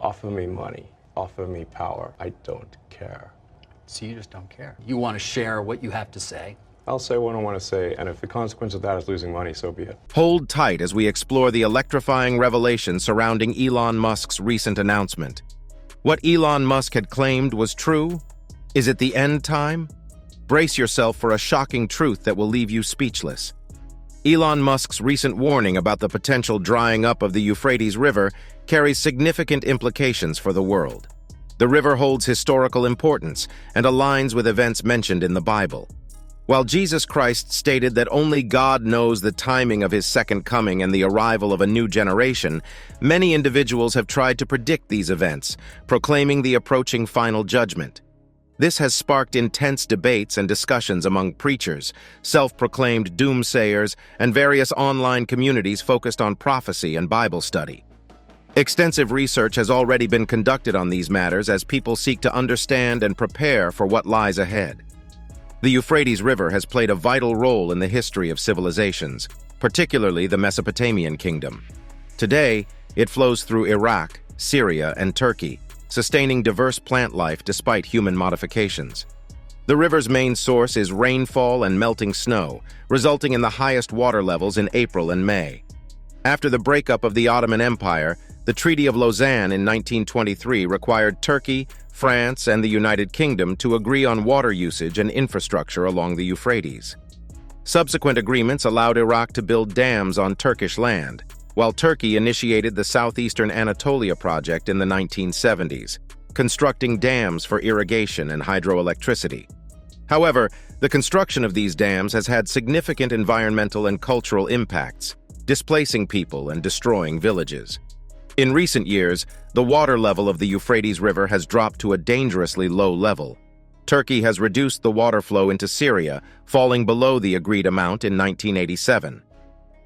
Offer me money, offer me power. I don't care. So you just don't care. You want to share what you have to say. I'll say what I want to say, and if the consequence of that is losing money, so be it. Hold tight as we explore the electrifying revelation surrounding Elon Musk's recent announcement. What Elon Musk had claimed was true? Is it the end time? Brace yourself for a shocking truth that will leave you speechless. Elon Musk's recent warning about the potential drying up of the Euphrates River carries significant implications for the world. The river holds historical importance and aligns with events mentioned in the Bible. While Jesus Christ stated that only God knows the timing of his second coming and the arrival of a new generation, many individuals have tried to predict these events, proclaiming the approaching final judgment. This has sparked intense debates and discussions among preachers, self-proclaimed doomsayers, and various online communities focused on prophecy and Bible study. Extensive research has already been conducted on these matters as people seek to understand and prepare for what lies ahead. The Euphrates River has played a vital role in the history of civilizations, particularly the Mesopotamian kingdom. Today, it flows through Iraq, Syria, and Turkey, sustaining diverse plant life despite human modifications. The river's main source is rainfall and melting snow, resulting in the highest water levels in April and May. After the breakup of the Ottoman Empire, the Treaty of Lausanne in 1923 required Turkey, France, and the United Kingdom to agree on water usage and infrastructure along the Euphrates. Subsequent agreements allowed Iraq to build dams on Turkish land, while Turkey initiated the Southeastern Anatolia project in the 1970s, constructing dams for irrigation and hydroelectricity. However, the construction of these dams has had significant environmental and cultural impacts, displacing people and destroying villages. In recent years, the water level of the Euphrates River has dropped to a dangerously low level. Turkey has reduced the water flow into Syria, falling below the agreed amount in 1987.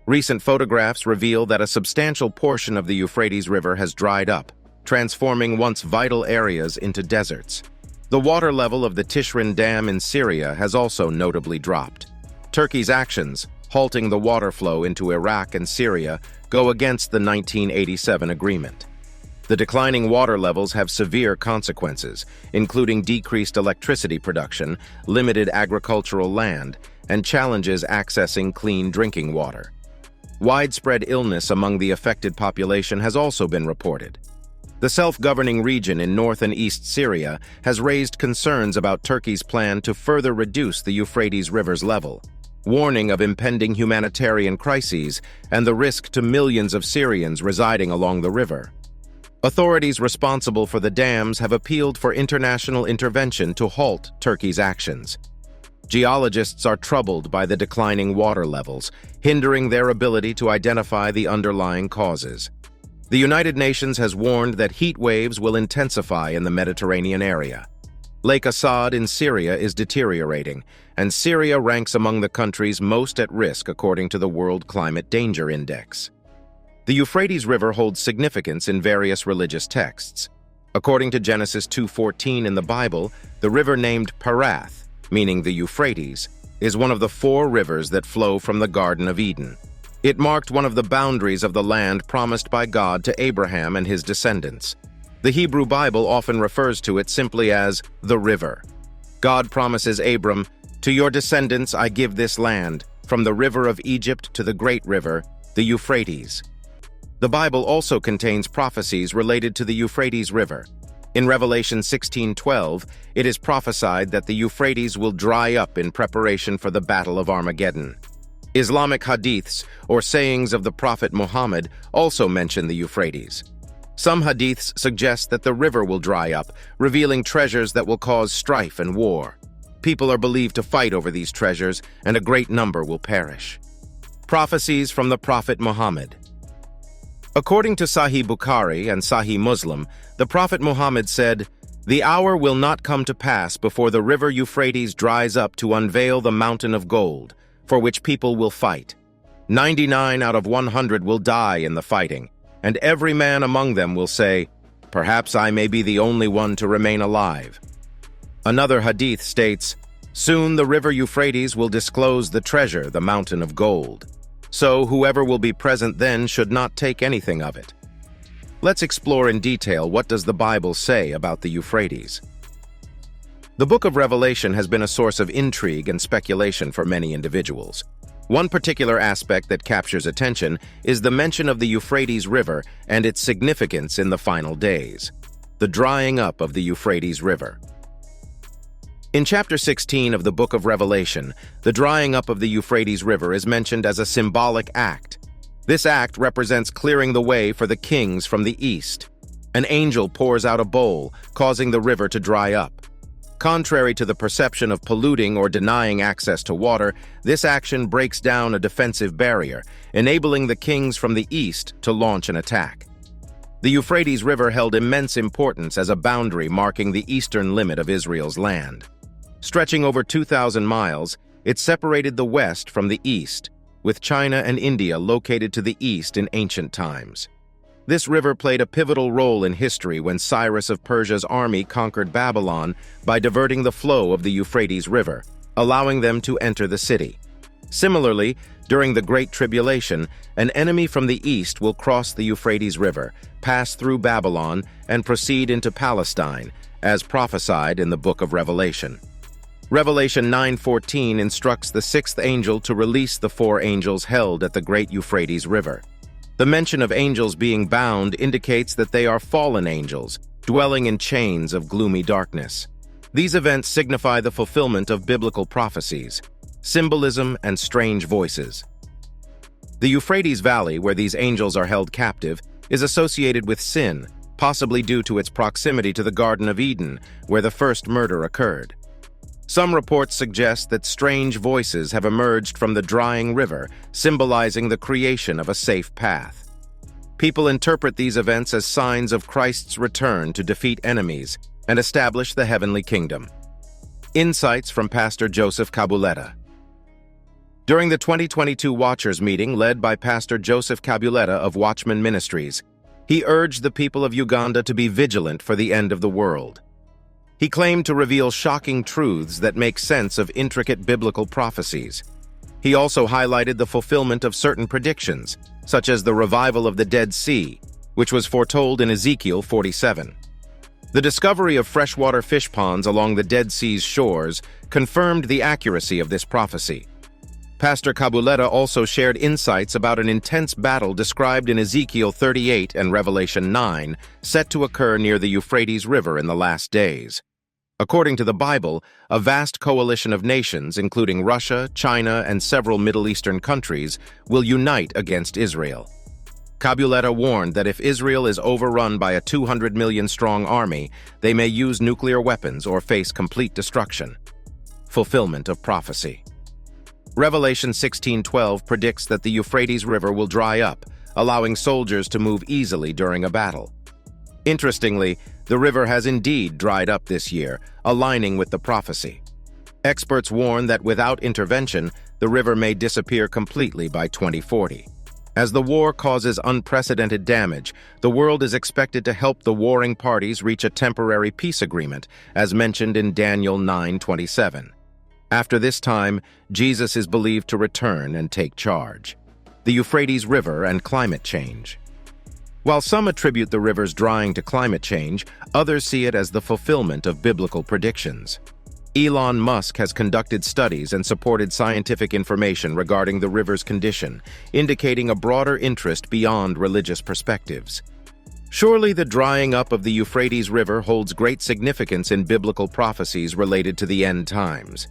Recent photographs reveal that a substantial portion of the Euphrates River has dried up, transforming once vital areas into deserts. The water level of the Tishrin Dam in Syria has also notably dropped. Turkey's actions, halting the water flow into Iraq and Syria, go against the 1987 agreement. The declining water levels have severe consequences, including decreased electricity production, limited agricultural land, and challenges accessing clean drinking water. Widespread illness among the affected population has also been reported. The self-governing region in north and east Syria has raised concerns about Turkey's plan to further reduce the Euphrates River's level, warning of impending humanitarian crises and the risk to millions of Syrians residing along the river. Authorities responsible for the dams have appealed for international intervention to halt Turkey's actions. Geologists are troubled by the declining water levels, hindering their ability to identify the underlying causes. The United Nations has warned that heat waves will intensify in the Mediterranean area. Lake Assad in Syria is deteriorating, and Syria ranks among the countries most at risk according to the World Climate Danger Index. The Euphrates River holds significance in various religious texts. According to Genesis 2:14 in the Bible, the river named Perath, meaning the Euphrates, is one of the 4 rivers that flow from the Garden of Eden. It marked one of the boundaries of the land promised by God to Abraham and his descendants. The Hebrew Bible often refers to it simply as the river. God promises Abram, "To your descendants I give this land, from the river of Egypt to the great river, the Euphrates." The Bible also contains prophecies related to the Euphrates River. In Revelation 16:12, it is prophesied that the Euphrates will dry up in preparation for the Battle of Armageddon. Islamic hadiths, or sayings of the Prophet Muhammad, also mention the Euphrates. Some hadiths suggest that the river will dry up, revealing treasures that will cause strife and war. People are believed to fight over these treasures, and a great number will perish. Prophecies from the Prophet Muhammad. According to Sahih Bukhari and Sahih Muslim, the Prophet Muhammad said, "The hour will not come to pass before the river Euphrates dries up to unveil the mountain of gold, for which people will fight. 99 out of 100 will die in the fighting, and every man among them will say, 'Perhaps I may be the only one to remain alive.'" Another hadith states, "Soon the river Euphrates will disclose the treasure, the mountain of gold. So whoever will be present then should not take anything of it." Let's explore in detail what does the Bible say about the Euphrates. The book of Revelation has been a source of intrigue and speculation for many individuals. One particular aspect that captures attention is the mention of the Euphrates River and its significance in the final days. The drying up of the Euphrates River. In chapter 16 of the book of Revelation, the drying up of the Euphrates River is mentioned as a symbolic act. This act represents clearing the way for the kings from the east. An angel pours out a bowl, causing the river to dry up. Contrary to the perception of polluting or denying access to water, this action breaks down a defensive barrier, enabling the kings from the east to launch an attack. The Euphrates River held immense importance as a boundary marking the eastern limit of Israel's land. Stretching over 2,000 miles, it separated the west from the east, with China and India located to the east in ancient times. This river played a pivotal role in history when Cyrus of Persia's army conquered Babylon by diverting the flow of the Euphrates River, allowing them to enter the city. Similarly, during the Great Tribulation, an enemy from the east will cross the Euphrates River, pass through Babylon, and proceed into Palestine, as prophesied in the book of Revelation. Revelation 9:14 instructs the sixth angel to release the 4 angels held at the great Euphrates River. The mention of angels being bound indicates that they are fallen angels, dwelling in chains of gloomy darkness. These events signify the fulfillment of biblical prophecies, symbolism, and strange voices. The Euphrates Valley, where these angels are held captive, is associated with sin, possibly due to its proximity to the Garden of Eden, where the first murder occurred. Some reports suggest that strange voices have emerged from the drying river, symbolizing the creation of a safe path. People interpret these events as signs of Christ's return to defeat enemies and establish the heavenly kingdom. Insights from Pastor Joseph Cabuleta. During the 2022 Watchers meeting led by Pastor Joseph Cabuleta of Watchman Ministries, he urged the people of Uganda to be vigilant for the end of the world. He claimed to reveal shocking truths that make sense of intricate biblical prophecies. He also highlighted the fulfillment of certain predictions, such as the revival of the Dead Sea, which was foretold in Ezekiel 47. The discovery of freshwater fish ponds along the Dead Sea's shores confirmed the accuracy of this prophecy. Pastor Cabuleta also shared insights about an intense battle described in Ezekiel 38 and Revelation 9, set to occur near the Euphrates River in the last days. According to the Bible, a vast coalition of nations, including Russia, China, and several Middle Eastern countries, will unite against Israel. Cabuleta warned that if Israel is overrun by a 200 million-strong army, they may use nuclear weapons or face complete destruction. Fulfillment of prophecy. Revelation 16:12 predicts that the Euphrates River will dry up, allowing soldiers to move easily during a battle. Interestingly, the river has indeed dried up this year, aligning with the prophecy. Experts warn that without intervention, the river may disappear completely by 2040. As the war causes unprecedented damage, the world is expected to help the warring parties reach a temporary peace agreement, as mentioned in Daniel 9:27. After this time, Jesus is believed to return and take charge. The Euphrates River and climate change. While some attribute the river's drying to climate change, others see it as the fulfillment of biblical predictions. Elon Musk has conducted studies and supported scientific information regarding the river's condition, indicating a broader interest beyond religious perspectives. Surely the drying up of the Euphrates River holds great significance in biblical prophecies related to the end times.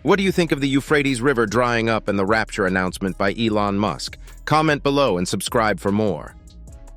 What do you think of the Euphrates River drying up and the Rapture announcement by Elon Musk? Comment below and subscribe for more.